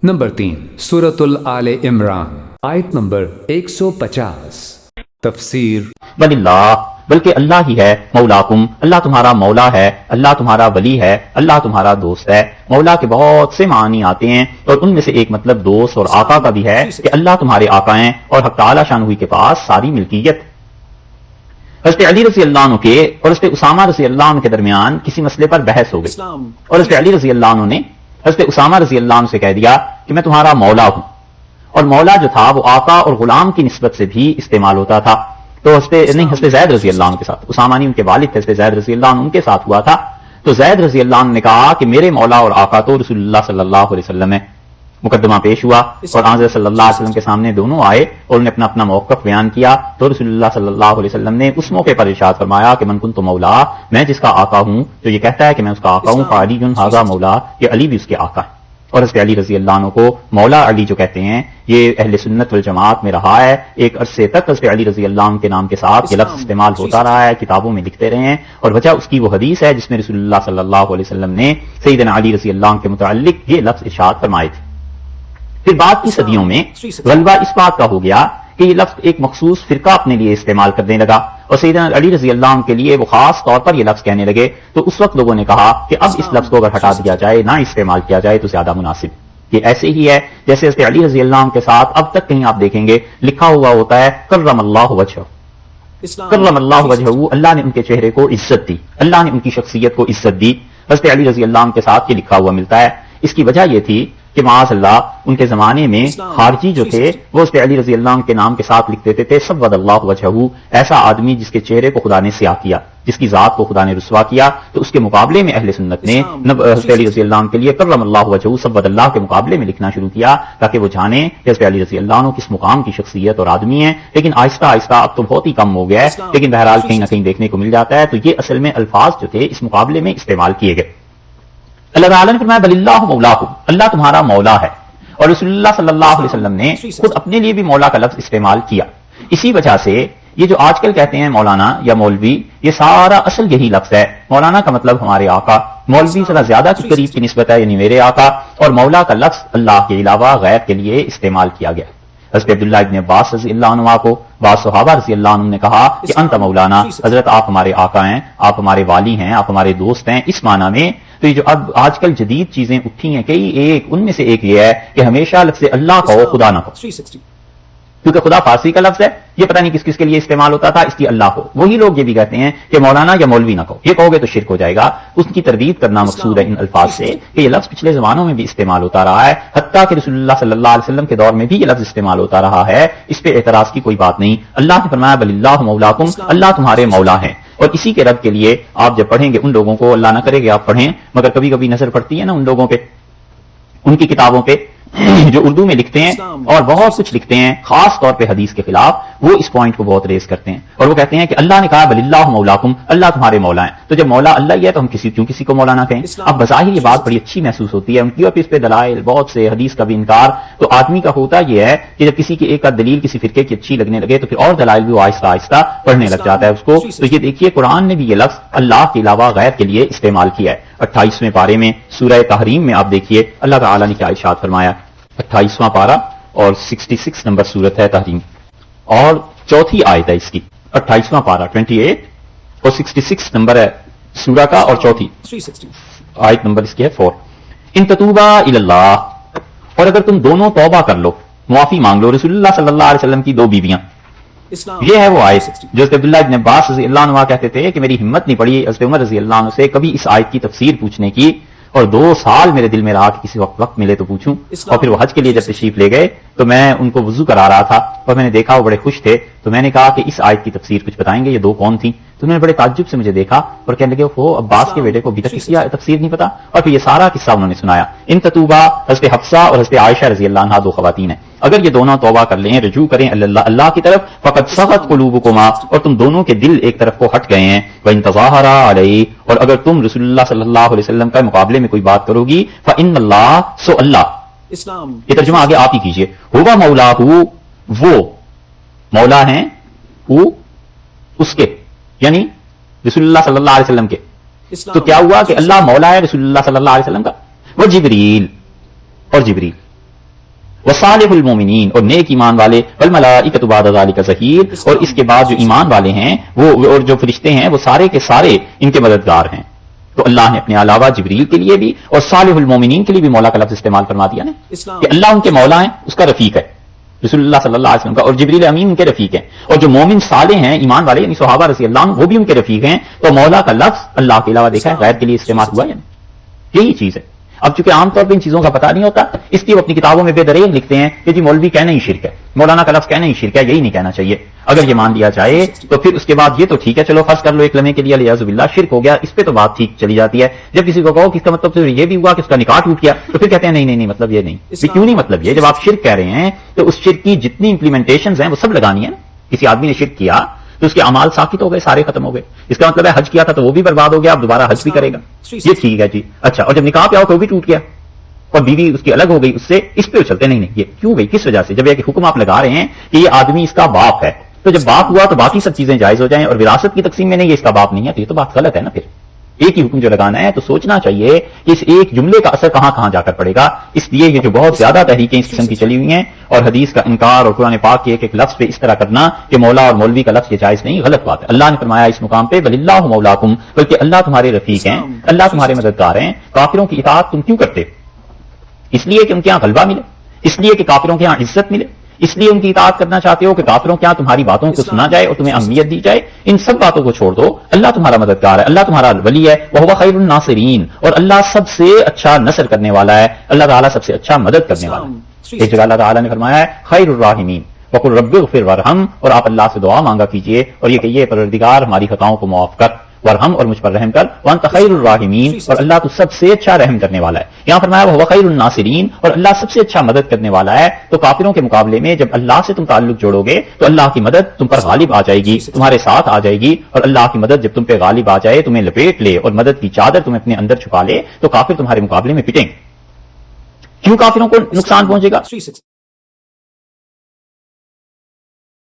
Number 3 سورۃ آل عمران آیت number 150. تفسیر وللہ، بلکہ اللہ ہی ہے مولاکم، اللہ تمہارا مولا ہے، اللہ تمہارا ولی ہے، اللہ تمہارا دوست ہے۔ مولا کے بہت سے معنی آتے ہیں اور ان میں سے ایک مطلب دوست اور آقا کا بھی ہے کہ اللہ تمہارے آقا ہیں اور حق تعالی شانہ کے پاس ساری ملکیت۔ حضرت علی رضی اللہ عنہ کے اور حضرت اسامہ رضی اللہ عنہ کے درمیان کسی مسئلے پر بحث ہو گئی اور حضرت علی رضی اللہ عنہ نے حضرت اسامہ رضی اللہ عنہ سے کہہ دیا کہ میں تمہارا مولا ہوں، اور مولا جو تھا وہ آقا اور غلام کی نسبت سے بھی استعمال ہوتا تھا۔ تو حضرت زید رضی اللہ عنہ کے ساتھ، اسامہ نہیں ان کے والد تھے، حضرت زید رضی اللہ عنہ ان کے ساتھ ہوا تھا۔ تو زید رضی اللہ عنہ نے کہا کہ میرے مولا اور آقا تو رسول اللہ صلی اللہ علیہ وسلم ہے۔ مقدمہ پیش ہوا اور حضرت صلی اللہ علیہ وسلم کے سامنے دونوں آئے اور انہوں نے اپنا اپنا موقف بیان کیا۔ تو رسول اللہ صلی اللہ علیہ وسلم نے اس موقع پر ارشاد فرمایا کہ من کنت مولا، میں جس کا آقا ہوں، جو یہ کہتا ہے کہ میں اس کا آقا ہوں، فعلی ھذا مولا، یہ علی بھی اس کے آقا ہے۔ اور حضرت علی رضی اللہ عنہ کو مولا علی جو کہتے ہیں یہ اہل سنت والجماعت میں رہا ہے، ایک عرصے تک حضرت علی رضی اللہ عنہ کے نام کے ساتھ یہ لفظ استعمال ہوتا رہا ہے، کتابوں میں لکھتے رہے ہیں، اور وجہ اس کی وہ حدیث ہے جس میں رسول اللہ صلی اللہ علیہ وسلم نے سیدنا علی رضی اللہ عنہ کے متعلق یہ لفظ ارشاد فرمائے تھے۔ پھر بعد کی صدیوں میں غلبہ اس بات کا ہو گیا کہ یہ لفظ ایک مخصوص فرقہ اپنے لیے استعمال کرنے لگا اور سیدنا علی رضی اللہ عنہ کے لیے وہ خاص طور پر یہ لفظ کہنے لگے۔ تو اس وقت لوگوں نے کہا کہ اب اس لفظ کو اگر ہٹا دیا جائے، نہ استعمال کیا جائے تو زیادہ مناسب۔ یہ ایسے ہی ہے جیسے حضرت علی رضی اللہ عنہ کے ساتھ اب تک کہیں آپ دیکھیں گے لکھا ہوا ہوتا ہے کرم اللہ وجہہ، کرم اللہ وجہہ، اللہ نے ان کے چہرے کو عزت دی، اللہ نے ان کی شخصیت کو عزت دی۔ حضرت علی رضی اللہ عنہ کے ساتھ یہ لکھا ہوا ملتا ہے۔ اس کی وجہ یہ تھی کہ معاذ اللہ ان کے زمانے میں خارجی جو تھے وہ حضرت علی رضی اللہ عنہ کے نام کے ساتھ لکھ دیتے تھے سود اللہ وجہہ، ایسا آدمی جس کے چہرے کو خدا نے سیاہ کیا، جس کی ذات کو خدا نے رسوا کیا۔ تو اس کے مقابلے میں اہل سنت نے حضرت علی رضی اللہ عنہ کے لیے کرم اللہ وجہہ سود اللہ کے مقابلے میں لکھنا شروع کیا تاکہ وہ جانیں کہ حضرت علی رضی اللہ عنہ کس مقام کی شخصیت اور آدمی ہیں۔ لیکن آہستہ آہستہ اب تو بہت ہی کم ہو گیا ہے، لیکن بہرحال کہیں نہ کہیں دیکھنے کو مل جاتا ہے۔ تو یہ اصل میں الفاظ جو تھے اس مقابلے میں استعمال کیے گئے۔ اللہ تعالیٰ نے فرمایا بل اللہ مولاکم، اللہ تمہارا مولا ہے، اور رسول اللہ صلی اللہ علیہ وسلم نے خود اپنے لیے بھی مولا کا لفظ استعمال کیا۔ اسی وجہ سے یہ جو آج کل کہتے ہیں مولانا یا مولوی، یہ سارا اصل یہی لفظ ہے۔ مولانا کا مطلب ہمارے آقا، مولوی ذرا زیادہ کی قریب کی نسبت ہے، یعنی میرے آقا، اور مولا کا لفظ اللہ کے علاوہ غیر کے لیے استعمال کیا گیا۔ حضرت عبداللہ ابن عباس رضی اللہ عنہ کو بعض صحابہ رضی اللہ عنہ نے کہا کہ انت مولانا، حضرت آپ ہمارے آقا ہیں، آپ ہمارے والی ہیں، آپ ہمارے دوست ہیں، اس معنی میں۔ تو یہ جو اب آج کل جدید چیزیں اٹھی ہیں کئی، ایک ان میں سے ایک یہ ہے کہ ہمیشہ لفظ اللہ کہو، خدا نہ کہو، کیونکہ خدا فارسی کا لفظ ہے، یہ پتہ نہیں کس کس کے لیے استعمال ہوتا تھا، اس کی اللہ ہو۔ وہی لوگ یہ بھی کہتے ہیں کہ مولانا یا مولوی نہ کہو، یہ کہو گے تو شرک ہو جائے گا۔ اس کی تردید کرنا مقصود ہے ان الفاظ سے کہ یہ لفظ پچھلے زمانوں میں بھی استعمال ہوتا رہا ہے، حتیٰ کہ رسول اللہ صلی اللہ علیہ وسلم کے دور میں بھی یہ لفظ استعمال ہوتا رہا ہے، اس پہ اعتراض کی کوئی بات نہیں۔ اللہ نے فرمایا بل اللہ مولاکم، اللہ تمہارے مولا ہیں۔ اور اسی کے رد کے لیے آپ جب پڑھیں گے ان لوگوں کو، اللہ نہ کرے کہ آپ پڑھیں مگر کبھی کبھی نظر پڑتی ہے نا ان لوگوں پہ، ان کی کتابوں پہ جو اردو میں لکھتے ہیں اور بہت کچھ لکھتے ہیں خاص طور پہ حدیث کے خلاف، وہ اس پوائنٹ کو بہت ریز کرتے ہیں اور وہ کہتے ہیں کہ اللہ نے کہا بل اللہ مولاکم، اللہ تمہارے مولا ہیں۔ تو جب مولا اللہ ہی ہے تو ہم کسی کو مولا نہ کہیں؟ اب بظاہر یہ بات بڑی اچھی محسوس ہوتی ہے، ان کی اس پہ دلائل بہت سے، حدیث کا بھی انکار۔ تو آدمی کا ہوتا یہ ہے کہ جب کسی کی ایک دلیل کسی فرقے کی اچھی لگنے لگے تو پھر اور دلائل بھی وہ آہستہ آہستہ پڑھنے لگ جاتا ہے اس کو۔ تو یہ دیکھیے قرآن نے بھی یہ لفظ اللہ کے علاوہ غیر کے لیے استعمال کیا ہے۔ 28ویں پارے میں سورہ تحریم میں آپ دیکھیے اللہ تعالیٰ نے کیا ارشاد فرمایا۔ 28واں پارہ اور 66 نمبر سورت ہے تحریم، اور چوتھی آیت ہے اس کی۔ 28واں پارہ 28 اور 66 نمبر ہے سورہ کا، اور چوتھی آیت نمبر اس کی ہے 4۔ ان تتوبا الی اللہ، اور اگر تم دونوں توبہ کر لو، معافی مانگ لو۔ رسول اللہ صلی اللہ علیہ وسلم کی 2 بیویاں، یہ ہے وہ آیت جو حضرت عبداللہ ابن عباس رضی اللہ عنہ کہتے تھے کہ میری ہمت نہیں پڑی حضرت عمر رضی اللہ عنہ سے کبھی اس آیت کی تفسیر پوچھنے کی، اور 2 سال میرے دل میں رہا کہ کسی وقت ملے تو پوچھوں۔ اور پھر وہ حج کے لیے جب تشریف لے گئے تو میں ان کو وضو کرا رہا تھا اور میں نے دیکھا وہ بڑے خوش تھے، تو میں نے کہا کہ اس آیت کی تفسیر کچھ بتائیں گے، یہ 2 کون تھیں؟ تو انہوں نے بڑے تعجب سے مجھے دیکھا اور کہنے لگے وہ عباس کے بیٹے کو ابھی تک اس کی تفسیر نہیں پتا، اور پھر یہ سارا قصہ انہوں نے سنایا۔ ان تتوبا، حضرت حفصہ اور حضرت عائشہ رضی اللہ عنہا 2 خواتین ہیں، اگر یہ دونوں توبہ کر لیں، رجوع کریں اللہ کی طرف، فقد صغت قلوبکما، اور تم دونوں کے دل ایک طرف کو ہٹ گئے ہیں، وان تظاہرا علیہ، اور اگر تم رسول اللہ صلی اللہ علیہ وسلم کا مقابلے میں کوئی بات کرو گی، فان اللہ، سو اللہ، یہ ترجمہ آگے آپ ہی کیجئے، ہوا مولا وہ مولا ہیں وہ اس کے، یعنی رسول اللہ صلی اللہ علیہ وسلم کے۔ تو کیا ہوا کہ اللہ مولا ہے رسول اللہ صلی اللہ علیہ وسلم کا، وہ جبریل، اور جبریل وصالح المومنین اور نیک ایمان والے، والملائکۃ بعد ذلک ظہیر، اور اس کے بعد جو ایمان والے ہیں وہ اور جو فرشتے ہیں وہ سارے کے سارے ان کے مددگار ہیں۔ تو اللہ نے اپنے علاوہ جبریل کے لیے بھی اور صالح المومنین کے لیے بھی مولا کا لفظ استعمال فرما دیا نا، کہ اللہ ان کے مولا ہیں، اس کا رفیق ہے رسول اللہ صلی اللہ علیہ وسلم کا، اور جبریل امین ان کے رفیق ہیں، اور جو مومن صالح ہیں ایمان والے یعنی صحابہ رضی اللہ عنہ وہ بھی ان کے رفیق ہیں۔ تو مولا کا لفظ اللہ کے علاوہ دیکھا ہے غیر کے لیے استعمال ہوا ہے، یہی چیز ہے۔ اب چونکہ عام طور پہ ان چیزوں کا پتہ نہیں ہوتا، اس لیے وہ اپنی کتابوں میں بے دریغ لکھتے ہیں کہ جی مولوی کہنا ہی شرک ہے، مولانا کا لفظ کہنا ہی شرک ہے، یہی نہیں کہنا چاہیے۔ اگر یہ مان لیا جائے تو پھر اس کے بعد یہ تو ٹھیک ہے، چلو فرض کر لو ایک لمحے کے لیے الیاذ باللہ شرک ہو گیا، اس پہ تو بات ٹھیک چلی جاتی ہے۔ جب کسی کو کہو کہ اس کا مطلب تو یہ بھی ہوا کہ اس کا نکاح ٹوٹ گیا، تو پھر کہتے ہیں نہیں مطلب یہ نہیں۔ کیوں نہیں مطلب یہ؟ جب آپ شرک کہہ رہے ہیں تو اس شرک کی جتنی امپلیمنٹیشنز ہیں وہ سب لگانی ہے نا۔ کسی آدمی نے شرک کیا تو اس کے اعمال ساقط ہو گئے، سارے ختم ہو گئے، اس کا مطلب ہے حج کیا تھا تو وہ بھی برباد ہو گیا، اب دوبارہ حج بھی کرے گا، یہ ٹھیک ہے جی۔ اچھا، اور جب نکاح پہ آؤ تو وہ بھی ٹوٹ گیا اور بیوی اس کی الگ ہو گئی اس سے، اس پہ چلتے نہیں یہ کیوں گئی، کس وجہ سے؟ جب یہ کہ حکم آپ لگا رہے ہیں کہ یہ آدمی اس کا باپ ہے، تو جب باپ ہوا تو باقی سب چیزیں جائز ہو جائیں، اور وراثت کی تقسیم میں نہیں یہ اس کا باپ نہیں ہے، تو یہ تو بات غلط ہے نا۔ پھر ایک ہی حکم جو لگانا ہے تو سوچنا چاہیے کہ اس ایک جملے کا اثر کہاں کہاں جا کر پڑے گا۔ اس لیے یہ جو بہت زیادہ تحریکیں اس قسم کی چلی ہوئی ہیں اور حدیث کا انکار اور قرآن پاک کے ایک لفظ پہ اس طرح کرنا کہ مولا اور مولوی کا لفظ یہ جائز نہیں، غلط بات ہے۔ اللہ نے فرمایا اس مقام پہ وللہ مولاکم، بلکہ اللہ تمہارے رفیق ہیں، اللہ تمہارے مددگار ہیں۔ کافروں کی اطاعت تم کیوں کرتے؟ اس لیے کہ ان کے یہاں غلبہ ملے، اس لیے کہ کافروں کے یہاں عزت ملے، اس لیے ان کی اطاعت کرنا چاہتے ہو کہ کافروں کے یہاں تمہاری باتوں کو سنا جائے اور تمہیں اہمیت دی جائے۔ ان سب باتوں کو چھوڑ دو، اللہ تمہارا مددگار ہے، اللہ تمہارا ولی ہے، وہو خیر الناصرین، اور اللہ سب سے اچھا نصر کرنے والا ہے، اللہ تعالیٰ سب سے اچھا مدد کرنے والا ہے۔ ایک جگہ اللہ تعالیٰ نے فرمایا ہے خیر الراحمین وقل رب اغفر وارحم، اور آپ اللہ سے دعا مانگا کیجئے اور یہ کہیے پروردگار ہماری خطاؤں کو معاف کر، ورحم اور مجھ پر رحم کر، وانت خیر الراحمین، اور اللہ تو سب سے اچھا رحم کرنے والا ہے۔ یہاں فرمایا وہ خیر الناصرین، اور اللہ سب سے اچھا مدد کرنے والا ہے۔ تو کافروں کے مقابلے میں جب اللہ سے تم تعلق جوڑو گے تو اللہ کی مدد تم پر غالب آ جائے گی، تمہارے ساتھ آ جائے گی، اور اللہ کی مدد جب تم پہ غالب آ جائے، تمہیں لپیٹ لے اور مدد کی چادر تمہیں اپنے اندر چھپا لے، تو کافر تمہارے مقابلے میں پٹیں گے۔ کیوں کافروں کو نقصان پہنچے گا؟